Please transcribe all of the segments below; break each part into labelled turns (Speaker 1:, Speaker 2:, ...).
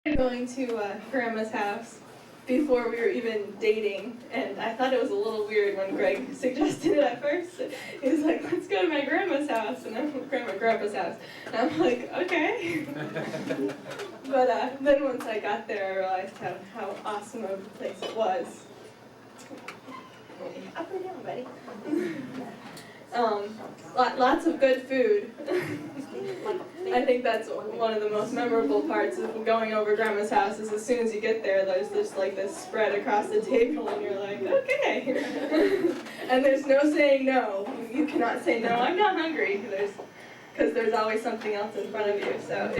Speaker 1: Going to Grandma's house before we were even dating, and I thought it was a little weird when Greg suggested it at first. He was like, "Let's go to my grandma's house," and I'm grandpa's house, and I'm like, "Okay." But then once I got there, I realized how awesome of a place it was. Up and down, buddy. Lots of good food. I think that's one of the most memorable parts of going over Grandma's house is as soon as you get there, there's just like this spread across the table and you're like, okay. And there's no saying no. You cannot say no, I'm not hungry, because there's always something else in front of you. So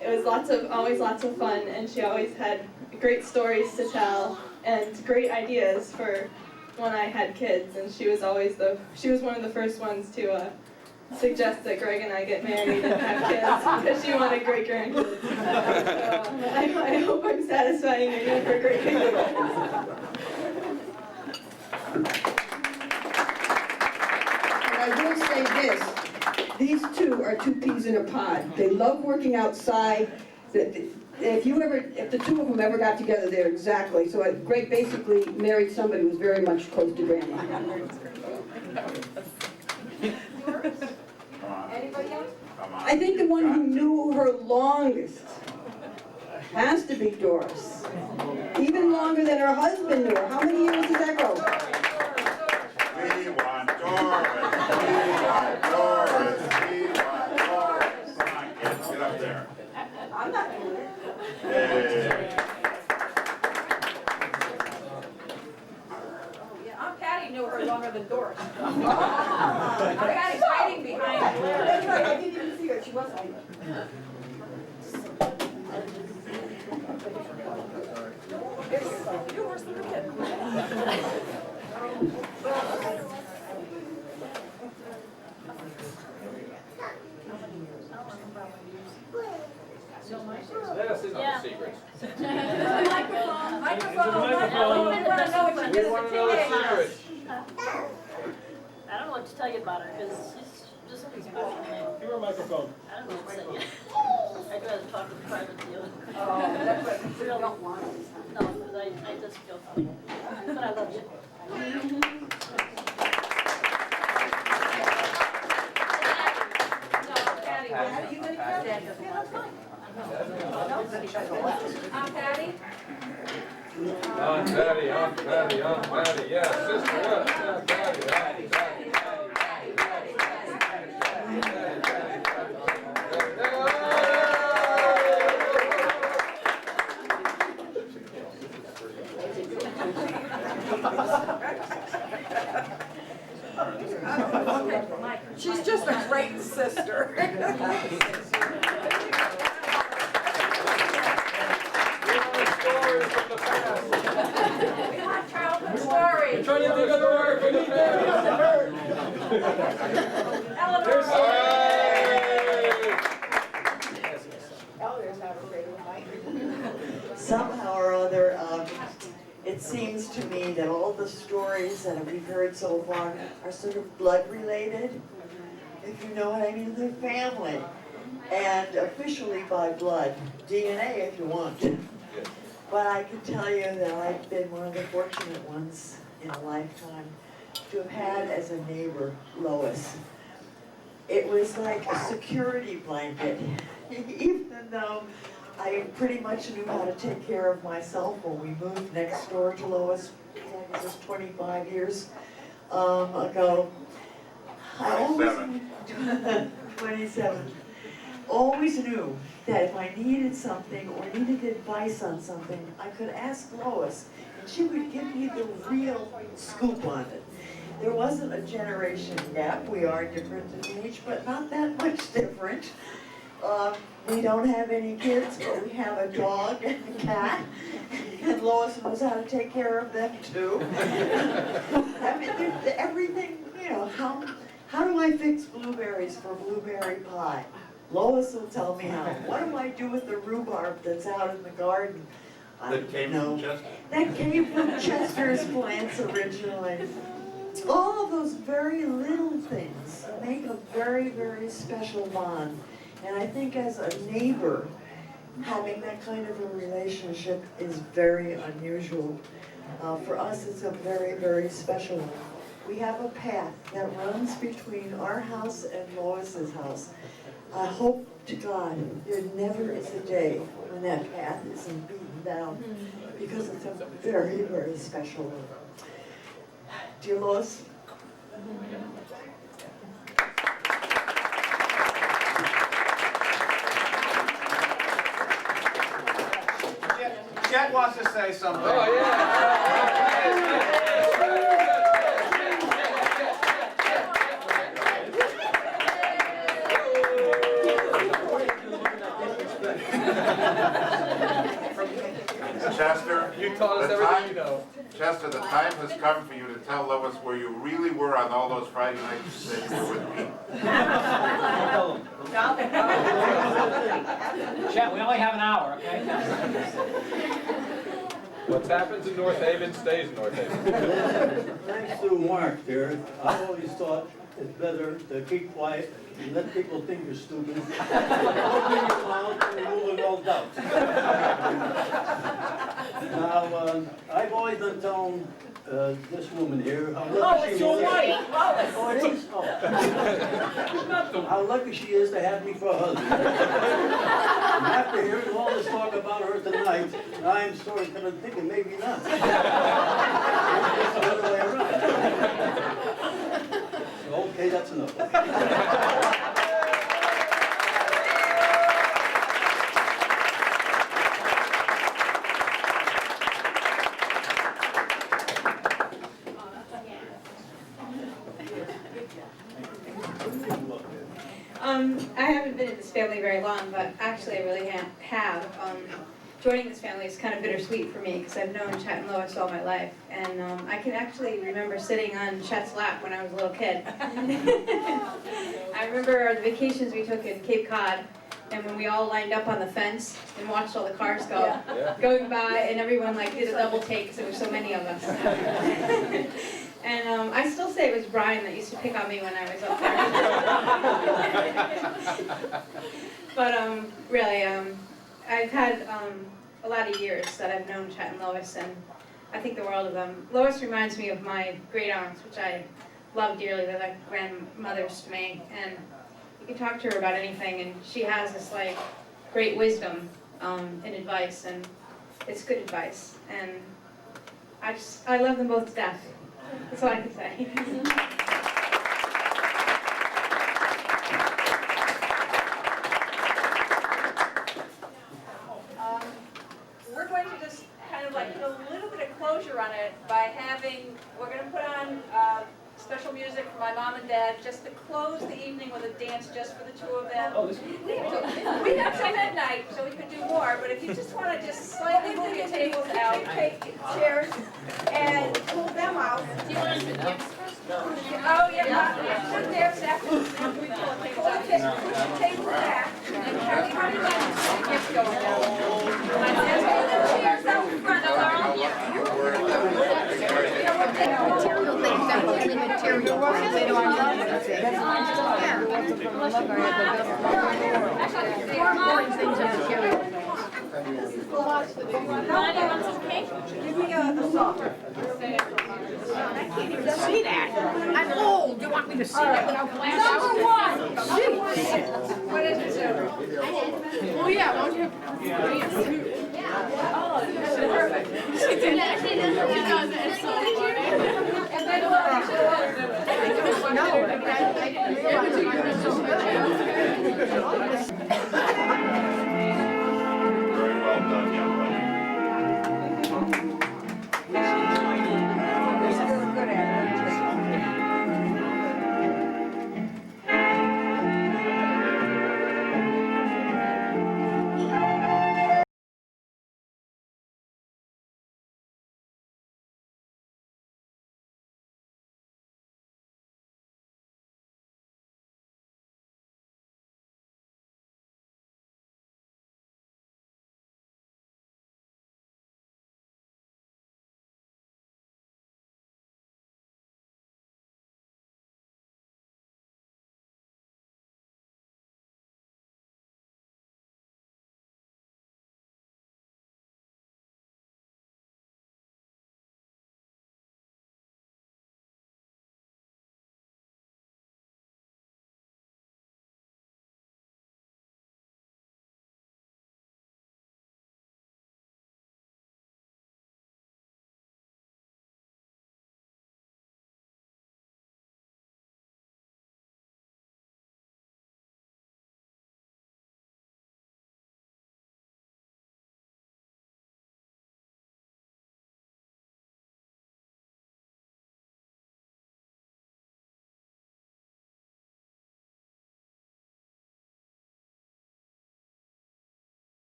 Speaker 1: it was always lots of fun, and she always had great stories to tell and great ideas for when I had kids, and she was one of the first ones to suggest that Greg and I get married and have kids because she wanted great grandkids. So I hope I'm satisfying your need for great grandkids.
Speaker 2: And I will say this, these two are two peas in a pod. They love working outside. If the two of them ever got together, they're exactly. So Greg basically married somebody who was very much close to Grandma.
Speaker 3: Anybody else?
Speaker 2: I think the one who knew her longest has to be Doris. Even longer than her husband knew her. How many years does that go?
Speaker 3: We want Doris. We want Doris. Come on, kids, get up there.
Speaker 2: I'm not doing it.
Speaker 4: Yeah, Aunt Patty knew her longer than Doris. Aunt Patty's hiding behind Blair.
Speaker 2: That's right, I didn't even see her. She was hiding.
Speaker 4: You're worse than the kid.
Speaker 5: Let us in on the secrets.
Speaker 4: Microphone. We want to know what you
Speaker 5: We
Speaker 4: did
Speaker 5: want
Speaker 4: as
Speaker 5: to know
Speaker 4: a
Speaker 5: the
Speaker 4: teenager.
Speaker 5: secrets.
Speaker 6: I don't know what to tell you about her because she's just something special to me.
Speaker 5: Give her a microphone.
Speaker 6: I don't know what to say. I'd rather talk with private to you.
Speaker 4: Oh, that's what
Speaker 6: We don't want it. No, because I just feel funny. But I love you.
Speaker 4: No, Patty. You gonna come? Yeah, that's fine. Aunt Patty?
Speaker 5: Aunt Patty, Aunt Patty, Aunt Patty, yes, sister, what? Aunt Patty, Aunt Patty.
Speaker 4: She's just a great sister.
Speaker 5: Stories from the past.
Speaker 4: We want childhood stories.
Speaker 5: Trying to think of the word for the past.
Speaker 4: Eleanor.
Speaker 2: Elders have a favorite night.
Speaker 7: Somehow or other, it seems to me that all the stories that we've heard so far are sort of blood related, if you know what I mean, they're family, and officially by blood, DNA if you want. But I can tell you that I've been one of the fortunate ones in a lifetime to have had as a neighbor Lois. It was like a security blanket, even though I pretty much knew how to take care of myself when we moved next door to Lois. I guess it was 25 years ago. I always 27. Always knew that if I needed something or needed advice on something, I could ask Lois, and she would give me the real scoop on it. There wasn't a generation gap. We are different in age, but not that much different. We don't have any kids, but we have a dog and a cat, and Lois knows how to take care of them too. I mean, everything, you know, how do I fix blueberries for blueberry pie? Lois will tell me how. What do I do with the rhubarb that's out in the garden?
Speaker 3: That came from Chester.
Speaker 7: That came from Chester's plants originally. All of those very little things make a very, very special bond. And I think as a neighbor, having that kind of a relationship is very unusual. For us, it's a very, very special one. We have a path that runs between our house and Lois's house. I hope to God there never is a day when that path isn't beaten down, because it's a very, very special one. Dear Lois,
Speaker 8: Chet wants to say something.
Speaker 5: Oh, yeah.
Speaker 3: Chester,
Speaker 5: You taught us
Speaker 3: the
Speaker 5: everything
Speaker 3: time-
Speaker 5: you know.
Speaker 3: Chester, the time has come for you to tell Lois where you really were on all those Friday nights you said you were with me.
Speaker 8: Chet, we only have an hour, okay?
Speaker 5: What happens in North Haven stays in North Haven.
Speaker 9: Thanks to Mark here, I always thought it's better to keep quiet and let people think you're stupid. Open your mouth and remove all doubts. Now, I've always been telling this woman here how lucky she is. Oh, it is? Oh. How lucky she is to have me for a husband. And after hearing all this talk about her tonight, I'm sort of kind of thinking maybe not. It's the other way around. Okay, that's enough.
Speaker 10: I haven't been in this family very long, but actually I really have. Joining this family is kind of bittersweet for me because I've known Chet and Lois all my life. And I can actually remember sitting on Chet's lap when I was a little kid. I remember the vacations we took in Cape Cod, and when we all lined up on the fence and watched all the cars going by, and everyone like did a double take because there were so many of us. And I still say it was Brian that used to pick on me when I was up there. But really, I've had a lot of years that I've known Chet and Lois, and I think the world of them. Lois reminds me of my great aunts, which I love dearly. They're like grandmothers to me, and you can talk to her about anything, and she has this like great wisdom and advice, and it's good advice. And I love them both to death. That's all I can say.
Speaker 4: We're going to just kind of like put a little bit of closure on it by we're going to put on special music for my mom and dad just to close the evening with a dance just for the two of them. We have till midnight, so we could do more, but if you just want to just slightly move your tables out, take chairs and pull them out.
Speaker 6: Do you want us to dance first?
Speaker 4: Oh, yeah, should dance after we pull the tables out. Push the table back and how do you like the gifts going down? There's all the chairs out front, they're all here.
Speaker 11: Material things that will be material later on. More important things are material.
Speaker 6: Ronnie, you want some cake?
Speaker 2: Give me a song.
Speaker 11: I can't even see that. I'm old. You want me to see that without glasses?
Speaker 6: Number one!
Speaker 4: What is it, Sarah?
Speaker 11: Oh, yeah, won't you?
Speaker 4: Oh, perfect.
Speaker 11: She did. She does it. It's so funny.
Speaker 4: And then what?
Speaker 11: No, I didn't realize it was so good.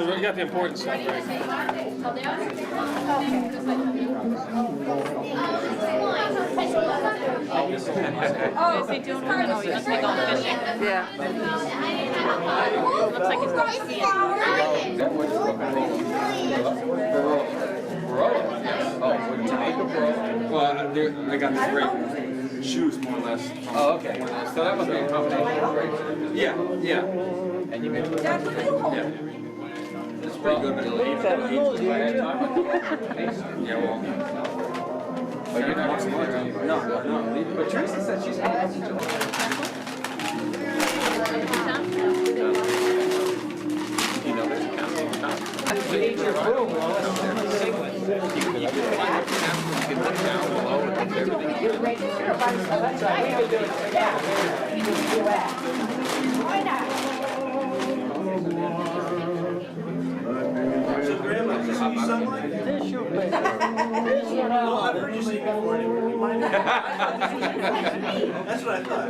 Speaker 5: we got the important stuff right.
Speaker 4: Oh, is he doing one? Oh, you must be going fishing.
Speaker 11: Yeah.
Speaker 4: Looks like he's going skiing.
Speaker 5: Well, I got the great shoes more or less. Oh, okay. So that must be a combination of grapes. Yeah, yeah. And you made it. Yeah. It's pretty good, but it'll eat by that time. Yeah, well. But you're not smart. No. But Tracy said she's had it. You know, there's a counting time. You need your room. You can look down below and everything.
Speaker 9: So Grandma, is this you sunlight? This your place. I've heard you sing before anyway. You mind? That's what I thought.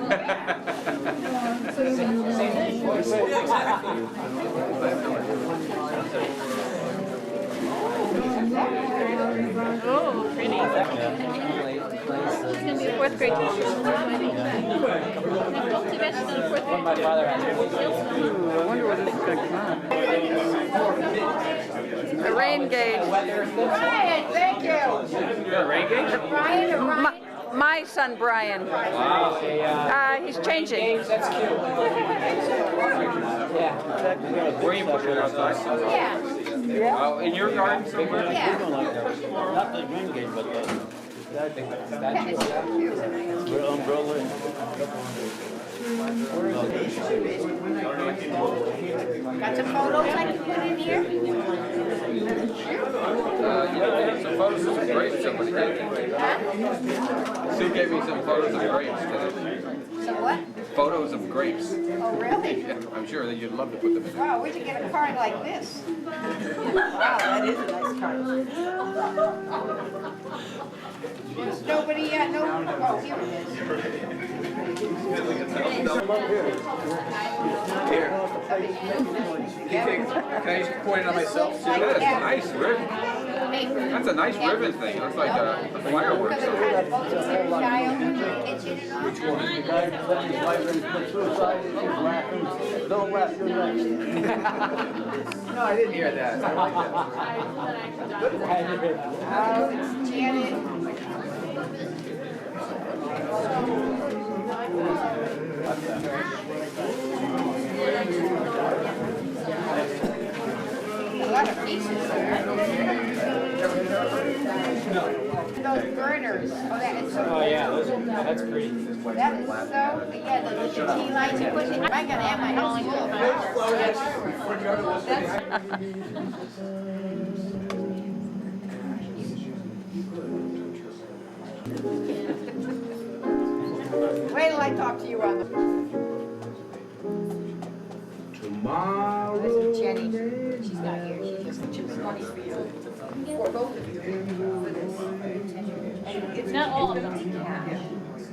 Speaker 4: Oh, pretty. He's gonna be a fourth grade teacher. Both too bad she's not a fourth grade
Speaker 8: My father has.
Speaker 11: I wonder what it's going to The rain gauge.
Speaker 7: Brian, thank you.
Speaker 5: You're a rain gauge?
Speaker 7: Brian or Brian?
Speaker 11: My son Brian.
Speaker 8: Wow.
Speaker 11: He's changing.
Speaker 8: That's cute. Yeah.
Speaker 5: Where are you pushing it outside?
Speaker 7: Yeah.
Speaker 5: In your garden somewhere?
Speaker 7: Yeah.
Speaker 9: Not the rain gauge, but the umbrella.
Speaker 7: Got some photos I can put in here?
Speaker 5: Some photos of some grapes somebody gave me. Sue gave me some photos of grapes today.
Speaker 7: So what?
Speaker 5: Photos of grapes.
Speaker 7: Oh, really?
Speaker 5: Yeah, I'm sure that you'd love to put them in.
Speaker 7: Wow, where'd you get a card like this? Wow, that is a nice card. There's nobody yet, no, oh, here it is.
Speaker 5: Here. Can I just point it on myself too? That is a nice ribbon. That's a nice ribbon thing. It looks like a fireworks.
Speaker 9: Which one? The guy who said his wife ready to commit suicide, he's laughing. Don't laugh, you're next.
Speaker 5: No, I didn't hear that. I like that.
Speaker 7: Janet. A lot of pieces there. Those burners. Oh, that is so.
Speaker 8: Oh, yeah, that's pretty.
Speaker 7: That is so. Yeah, the tea lights you put in. I gotta have my house Wait till I talk to you on the.
Speaker 9: Tomorrow.
Speaker 7: This is Jenny. She's not here. She was money for you. For both of you. For this. And it's
Speaker 4: Not all of them.
Speaker 7: Cash. It's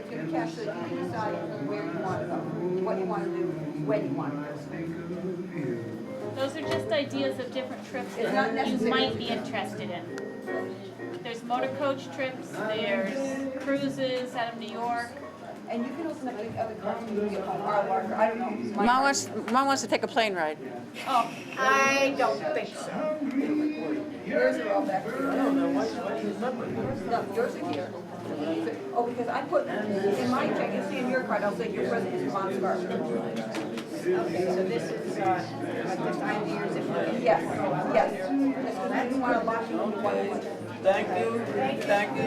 Speaker 7: gonna be cash so you can decide where you want to go, what you want to do, when you want to go.
Speaker 4: Those are just ideas of different trips
Speaker 7: It's not
Speaker 4: that you
Speaker 7: necessary.
Speaker 4: might be interested in. There's motor coach trips, there's cruises out of New York.
Speaker 7: And you can open up the other cards when you get home, or Larker, I don't know.
Speaker 11: Mom wants to take a plane ride.
Speaker 7: Oh, I don't think so. Yours are all back here. No, yours are here. Oh, because I put, in my check, you'll see in your card, I'll say your present is Von Scarf. Okay, so this is, like the 5 years if you. Yes, yes. That's one of lots of one.
Speaker 9: Thank you, thank you, thank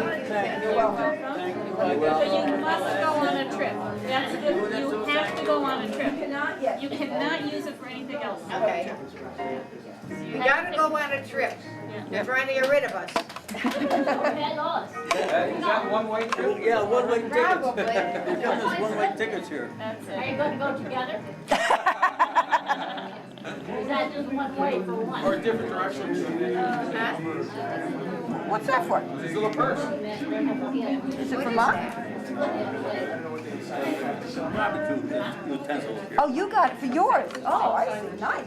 Speaker 9: you.
Speaker 7: You're welcome.
Speaker 9: Thank you.
Speaker 4: But you must go on a trip. That's the, you have to go on a trip.
Speaker 7: Cannot yet.
Speaker 4: You cannot use it for anything else.
Speaker 7: Okay.
Speaker 4: You
Speaker 7: Gotta go on a trip. They're trying to get rid of us.
Speaker 5: Is that one-way trip?
Speaker 9: Yeah, one-way tickets.
Speaker 7: Probably.
Speaker 9: They're giving us one-way tickets here.
Speaker 4: That's
Speaker 6: Are
Speaker 4: it.
Speaker 6: you gonna go together? Is that just one way for one?
Speaker 5: Or different directions?
Speaker 7: What's that for?
Speaker 5: This little purse.
Speaker 7: Is it for Mom?
Speaker 9: Barbecue utensils here.
Speaker 7: Oh, you got it for yours. Oh, I see. Nice.